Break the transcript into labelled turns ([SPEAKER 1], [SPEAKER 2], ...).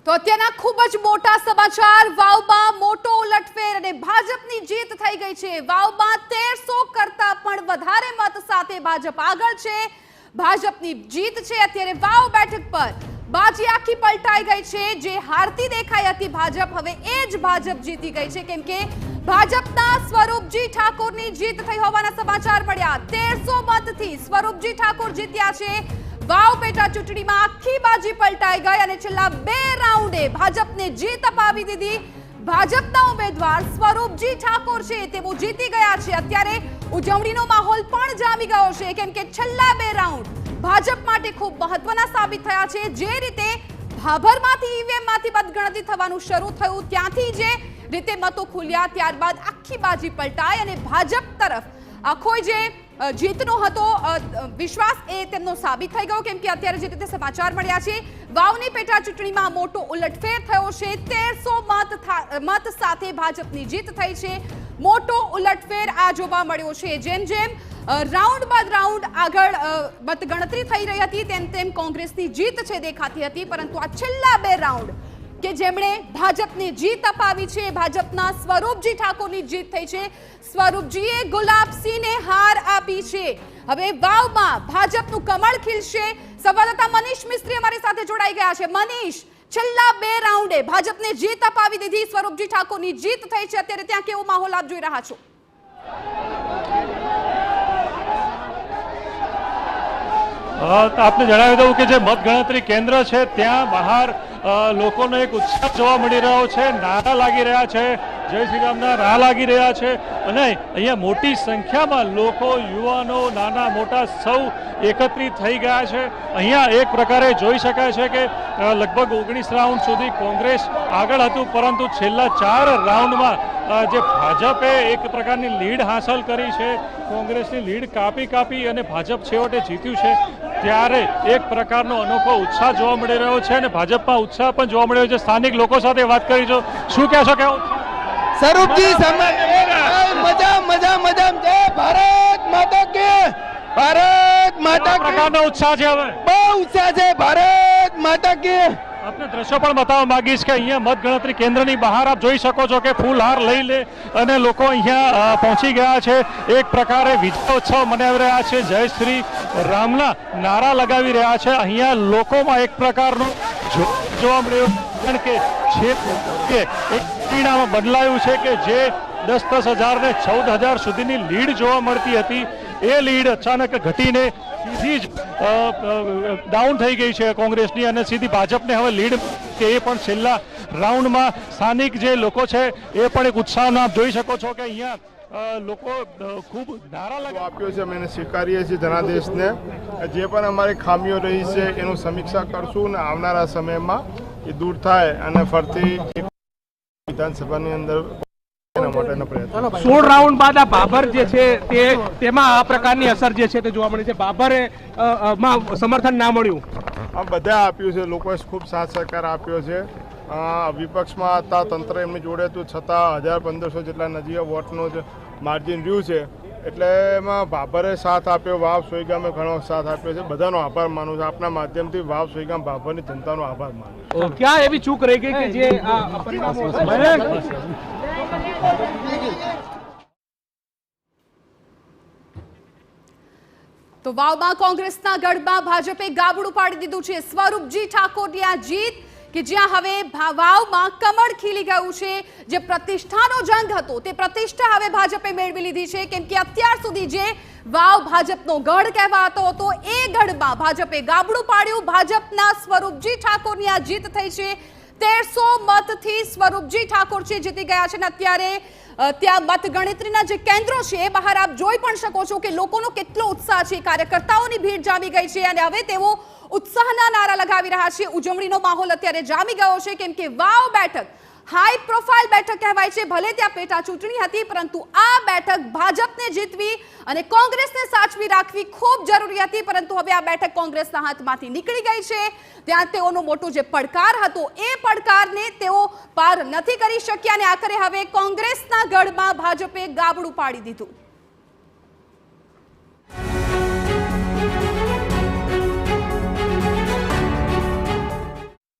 [SPEAKER 1] તો અત્યારના ખૂબ જ મોટા સમાચાર વાવમાં મોટો ઉલટફેર અને ભાજપની જીત થઈ ગઈ છે। વાવમાં 1300 કરતા પણ વધારે મત સાથે ભાજપ આગળ છે। ભાજપની જીત છે। અત્યારે વાવ બેઠક પર બાજી આખી પલટાઈ ગઈ છે। જે હારતી દેખાઈ હતી ભાજપ, હવે એ જ ભાજપ જીતી ગઈ છે, કેમ કે ભાજપના સ્વરૂપજી ઠાકોરની જીત થઈ હોવાના સમાચાર મળ્યા। 1300 મતથી સ્વરૂપજી ઠાકોર જીત્યા છે। વાવ પેટા ચૂંટણીમાં આખી બાજી પલટાઈ ગઈ અને છેલ્લા 2 રાઉન્ડે ભાજપને જીત અપાવી દીધી। ભાજપના ઉમેદવાર સ્વરૂપજી ઠાકોર છે તેઓ જીતી ગયા છે। અત્યારે ઉજવણીનો માહોલ પણ જામી ગયો છે, કેમ કે છેલ્લા 2 રાઉન્ડ ભાજપ માટે ખૂબ મહત્વના સાબિત થયા છે। જે રીતે ભાભરમાંથી ઈવીએમમાંથી મતગણતરી થવાનું શરૂ થયું, ત્યાંથી જે રીતે મતો ખુલ્યા, ત્યારબાદ આખી બાજી પલટાઈ અને ભાજપ તરફ આખો જે જીતનો હતો વિશ્વાસ એ તેમનો સાબિત થઈ ગયો, કેમ કે અત્યારે જે રીતે સમાચાર મળ્યા છે વાવની પેટા ચૂંટણીમાં મોટો ઉલટફેર થયો છે। 1300 મત સાથે ભાજપની જીત થઈ છે। મોટો ઉલટફેર આ જોવા મળ્યો છે। જેમ જેમ રાઉન્ડ બાદ રાઉન્ડ આગળ મતગણતરી થઈ રહી હતી તેમ તેમ કોંગ્રેસની જીત છે દેખાતી હતી, પરંતુ આ છેલ્લા 2 રાઉન્ડ કે જેમણે ભાજપને જીત અપાવી છે, ભાજપના સ્વરૂપજી ઠાકોરની જીત થઈ છે। સ્વરૂપજીએ ગુલાબસિંહને હાર આપી છે। હવે વાવમાં ભાજપનું કમળ ખીલશે। સંવાદદાતા મનીષ મિસ્ત્રી અમારી સાથે જોડાઈ ગયા છે। મનીષ, છેલ્લા 2 રાઉન્ડે ભાજપને જીત અપાવી દીધી, સ્વરૂપજી ઠાકોરની જીત થઈ છે, અત્યારે ત્યાં કેવો માહોલ આપ જોઈ રહ્યા છો?
[SPEAKER 2] આપને જણાવી દઉં કે જે મતગણતરી કેન્દ્ર છે ત્યાં બહાર લોકોનો એક ઉત્સાહ જોવા મળી રહ્યો છે। નારા લાગી રહ્યા છે, જય શ્રી રામના નારા લાગી રહ્યા છે અને અહીંયા મોટી સંખ્યામાં લોકો, યુવાનો, નાના મોટા સૌ એકત્રિત થઈ ગયા છે। અહીંયા એક પ્રકારે જોઈ શકાય છે કે લગભગ 19 રાઉન્ડ સુધી કોંગ્રેસ આગળ હતું, પરંતુ છેલ્લા 4 રાઉન્ડમાં જે ભાજપે એક પ્રકારની લીડ હાંસલ કરી છે, કોંગ્રેસની લીડ કાપી અને ભાજપ છેવટે જીત્યું છે, ત્યારે એક પ્રકારનો અનોખો ઉત્સાહ જોવા મળી રહ્યો છે અને ભાજપમાં ઉત્સાહ પણ જોવા મળી રહ્યો છે। સ્થાનિક લોકો સાથે વાત કરીશું, શું કહેશો? કે
[SPEAKER 3] સ્વરૂપજી મજા જય ભારત માતા કે, ભારત માતા
[SPEAKER 2] પ્રકારનો ઉત્સાહ છે, હવે
[SPEAKER 3] બહુ ઉત્સાહ છે, ભારત માતા કે।
[SPEAKER 2] આપને દ્રશ્યો પણ બતાવવા માંગીશ કે અહીંયા મતગણતરી કેન્દ્રની બહાર આપ જોઈ શકો છો કે ફૂલહાર લઈ લે અને લોકો અહીંયા પહોંચી ગયા છે। એક પ્રકારે વિજયોત્સવ મનાવી રહ્યા છે, જય શ્રી રામના નારા લગાવી રહ્યા છે। અહીંયા લોકોમાં એક પ્રકારનું જોવા મળ્યું, કારણ કે છે એક પરિણામ બદલાયું છે કે જે 10,000 ને 14,000 સુધીની લીડ જોવા મળતી હતી, એ લીડ અચાનક ઘટીને સીધી જ ડાઉન થઈ ગઈ છે કોંગ્રેસની અને સીધી ભાજપને હવે લીડ કે એ પણ છેલ્લા રાઉન્ડમાં સ્થાનિક જે લોકો છે એ પણ એક ઉત્સાહનો આપ જોઈ શકો છો કે અહીંયા લોકો ખૂબ નારા લગાવ્યા
[SPEAKER 4] આપ્યો છે। અમે એને સ્વીકારીએ છીએ જનાદેશને। જે પણ અમારી ખામીઓ રહી છે એનું સમીક્ષા કરશું અને આવનારા સમયમાં એ દૂર થાય અને ફરતી વિધાનસભાની અંદર
[SPEAKER 5] 16 રાઉન્ડ બાદ આ ભાભર જે છે તેમાં આ પ્રકારની અસર જે છે તે જોવા મળી છે। ભાભરે સમર્થન ના મળ્યું,
[SPEAKER 4] આ બધા આપ્યું છે, લોકોએ ખૂબ સાથ સહકાર આપ્યો છે। વિપક્ષમાં હતા, તંત્ર એમની જોડે હતું, છતાં 1,000-1,500 જેટલા નજીવા વોટનું જ માર્જિન રહ્યું છે, એટલે એમાં ભાભરે સાથ આપ્યો, વાવ સોઈગામે ઘણો સાથ આપ્યો છે। બધાનો આભાર માનું છું, આપના માધ્યમથી વાવ સોઈગામ ભાભરની જનતાનો આભાર માનું છું।
[SPEAKER 5] ક્યાં એવી ચૂક રહી ગઈ કે જે પરિણામો
[SPEAKER 1] તો વાવમાં કોંગ્રેસના ગઢમાં ભાજપે ગાબડું પાડી દીધું છે। સ્વરૂપજી ઠાકોરની આ જીત કે જ્યાં હવે વાવમાં કમળ ખીલી ગયું છે। જે પ્રતિષ્ઠાનો જંગ હતો તે પ્રતિષ્ઠા હવે ભાજપે મેળવી લીધી છે, કેમ કે અત્યાર સુધી જે વાવ ભાજપનો ગઢ કહેવાતો હતો એ ગઢમાં ભાજપે ગાબડું પાડ્યું। ભાજપના સ્વરૂપજી ઠાકોરની આ જીત થઈ છે। 1300 મતથી સ્વરૂપજી ઠાકોર છે જીતી ગયા છે અને અત્યારે ત્યાં મતગણતરીના જે કેન્દ્રો છે એ બહાર આપ જોઈ પણ શકો છો કે લોકોનો કેટલો ઉત્સાહ છે। કાર્યકર્તાઓની ભીડ જામી ગઈ છે અને હવે તેઓ ઉત્સાહના નારા લગાવી રહ્યા છે। ઉજવણીનો માહોલ અત્યારે જામી ગયો છે, કેમ કે વાવ બેઠક હાઈ પ્રોફાઇલ બેઠક કહેવાય છે। ભલે ત્યાં પેટા ચૂંટણી હતી, પરંતુ આ બેઠક ભાજપને જીતવી અને કોંગ્રેસને સાચવી રાખવી ખૂબ જરૂરી હતી, પરંતુ હવે આ બેઠક કોંગ્રેસના હાથમાંથી નીકળી ગઈ છે। ત્યાં તેઓનો મોટો જે પડકાર હતો એ પડકારને તેઓ પાર નથી કરી શક્યા અને આખરે હવે કોંગ્રેસના ગઢમાં ભાજપે ગાબડું પાડી દીધું।